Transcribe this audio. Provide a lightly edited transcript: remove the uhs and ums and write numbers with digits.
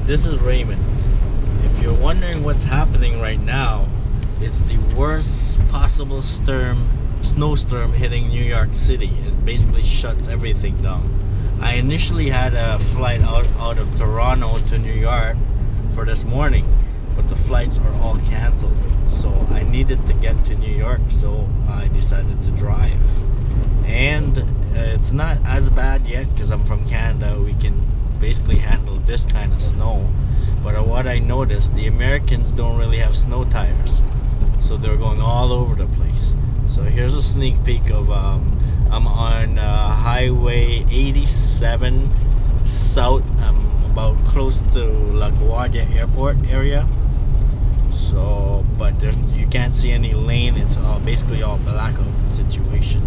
This is Raymond. If you're wondering what's happening right now, it's the worst possible snowstorm hitting New York City. It basically shuts everything down. I initially had a flight out of Toronto to New York for this morning, but the flights are all canceled. So I needed to get to New York, so I decided to drive. And it's not as bad yet because I'm from Canada. We can basically handle this kind of snow. But what I noticed, the Americans don't really have snow tires, so they're going all over the place. So here's a sneak peek of I'm on Highway 87 South. I'm about close to LaGuardia Airport area. So, but you can't see any lane. It's basically all blackout situation.